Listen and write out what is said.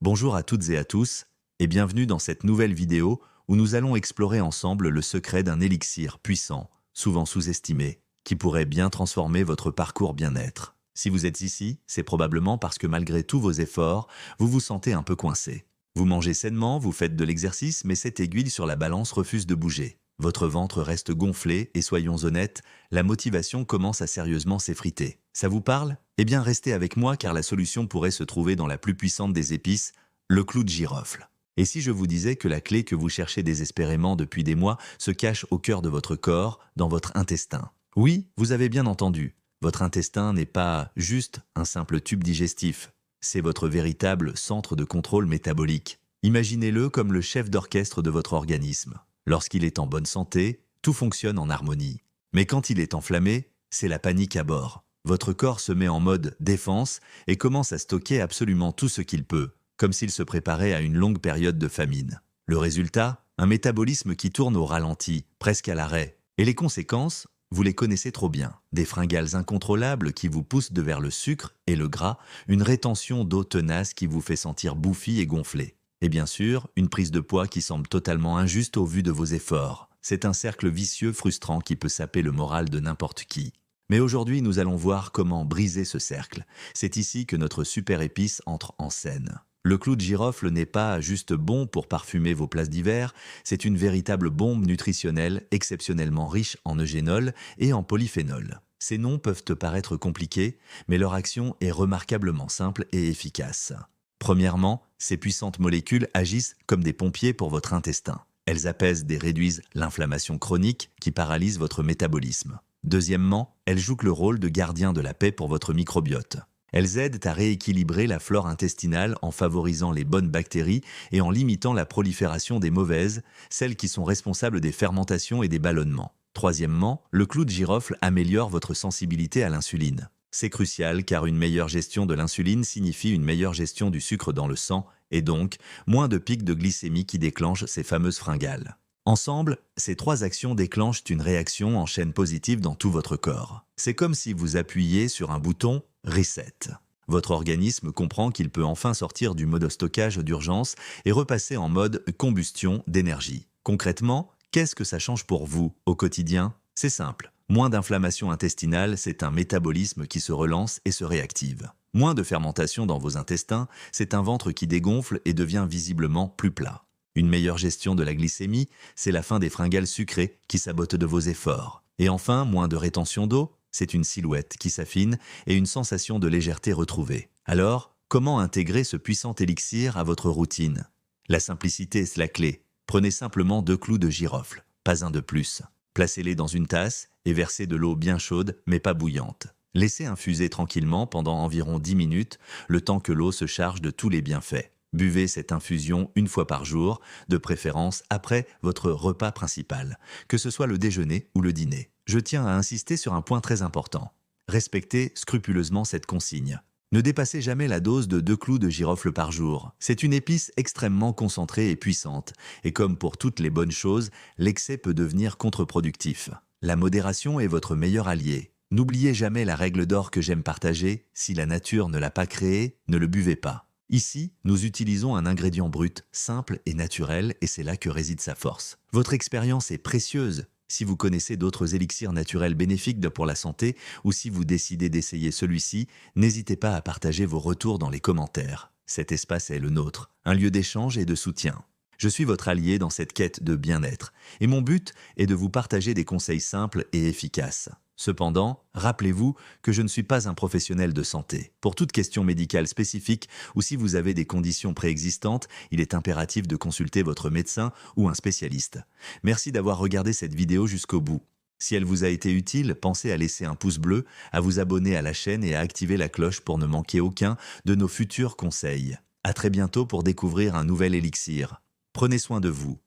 Bonjour à toutes et à tous, et bienvenue dans cette nouvelle vidéo où nous allons explorer ensemble le secret d'un élixir puissant, souvent sous-estimé, qui pourrait bien transformer votre parcours bien-être. Si vous êtes ici, c'est probablement parce que malgré tous vos efforts, vous vous sentez un peu coincé. Vous mangez sainement, vous faites de l'exercice, mais cette aiguille sur la balance refuse de bouger. Votre ventre reste gonflé et soyons honnêtes, la motivation commence à sérieusement s'effriter. Ça vous parle? Eh bien restez avec moi car la solution pourrait se trouver dans la plus puissante des épices, le clou de girofle. Et si je vous disais que la clé que vous cherchez désespérément depuis des mois se cache au cœur de votre corps, dans votre intestin? Oui, vous avez bien entendu. Votre intestin n'est pas juste un simple tube digestif. C'est votre véritable centre de contrôle métabolique. Imaginez-le comme le chef d'orchestre de votre organisme. Lorsqu'il est en bonne santé, tout fonctionne en harmonie. Mais quand il est enflammé, c'est la panique à bord. Votre corps se met en mode défense et commence à stocker absolument tout ce qu'il peut, comme s'il se préparait à une longue période de famine. Le résultat, un métabolisme qui tourne au ralenti, presque à l'arrêt. Et les conséquences, vous les connaissez trop bien. Des fringales incontrôlables qui vous poussent vers le sucre et le gras, une rétention d'eau tenace qui vous fait sentir bouffi et gonflé. Et bien sûr, une prise de poids qui semble totalement injuste au vu de vos efforts. C'est un cercle vicieux frustrant qui peut saper le moral de n'importe qui. Mais aujourd'hui, nous allons voir comment briser ce cercle. C'est ici que notre super épice entre en scène. Le clou de girofle n'est pas juste bon pour parfumer vos places d'hiver, c'est une véritable bombe nutritionnelle exceptionnellement riche en eugénol et en polyphénol. Ces noms peuvent te paraître compliqués, mais leur action est remarquablement simple et efficace. Premièrement, ces puissantes molécules agissent comme des pompiers pour votre intestin. Elles apaisent et réduisent l'inflammation chronique qui paralyse votre métabolisme. Deuxièmement, elles jouent le rôle de gardien de la paix pour votre microbiote. Elles aident à rééquilibrer la flore intestinale en favorisant les bonnes bactéries et en limitant la prolifération des mauvaises, celles qui sont responsables des fermentations et des ballonnements. Troisièmement, le clou de girofle améliore votre sensibilité à l'insuline. C'est crucial car une meilleure gestion de l'insuline signifie une meilleure gestion du sucre dans le sang et donc moins de pics de glycémie qui déclenchent ces fameuses fringales. Ensemble, ces trois actions déclenchent une réaction en chaîne positive dans tout votre corps. C'est comme si vous appuyiez sur un bouton « Reset ». Votre organisme comprend qu'il peut enfin sortir du mode stockage d'urgence et repasser en mode combustion d'énergie. Concrètement, qu'est-ce que ça change pour vous au quotidien? C'est simple. Moins d'inflammation intestinale, c'est un métabolisme qui se relance et se réactive. Moins de fermentation dans vos intestins, c'est un ventre qui dégonfle et devient visiblement plus plat. Une meilleure gestion de la glycémie, c'est la fin des fringales sucrées qui sabotent de vos efforts. Et enfin, moins de rétention d'eau, c'est une silhouette qui s'affine et une sensation de légèreté retrouvée. Alors, comment intégrer ce puissant élixir à votre routine? La simplicité est la clé. Prenez simplement 2 clous de girofle, pas un de plus. Placez-les dans une tasse et versez de l'eau bien chaude mais pas bouillante. Laissez infuser tranquillement pendant environ 10 minutes, le temps que l'eau se charge de tous les bienfaits. Buvez cette infusion une fois par jour, de préférence après votre repas principal, que ce soit le déjeuner ou le dîner. Je tiens à insister sur un point très important. Respectez scrupuleusement cette consigne. Ne dépassez jamais la dose de 2 clous de girofle par jour. C'est une épice extrêmement concentrée et puissante, et comme pour toutes les bonnes choses, l'excès peut devenir contre-productif. La modération est votre meilleur allié. N'oubliez jamais la règle d'or que j'aime partager, si la nature ne l'a pas créé, ne le buvez pas. Ici, nous utilisons un ingrédient brut, simple et naturel, et c'est là que réside sa force. Votre expérience est précieuse. Si vous connaissez d'autres élixirs naturels bénéfiques pour la santé, ou si vous décidez d'essayer celui-ci, n'hésitez pas à partager vos retours dans les commentaires. Cet espace est le nôtre, un lieu d'échange et de soutien. Je suis votre allié dans cette quête de bien-être, et mon but est de vous partager des conseils simples et efficaces. Cependant, rappelez-vous que je ne suis pas un professionnel de santé. Pour toute question médicale spécifique ou si vous avez des conditions préexistantes, il est impératif de consulter votre médecin ou un spécialiste. Merci d'avoir regardé cette vidéo jusqu'au bout. Si elle vous a été utile, pensez à laisser un pouce bleu, à vous abonner à la chaîne et à activer la cloche pour ne manquer aucun de nos futurs conseils. À très bientôt pour découvrir un nouvel élixir. Prenez soin de vous.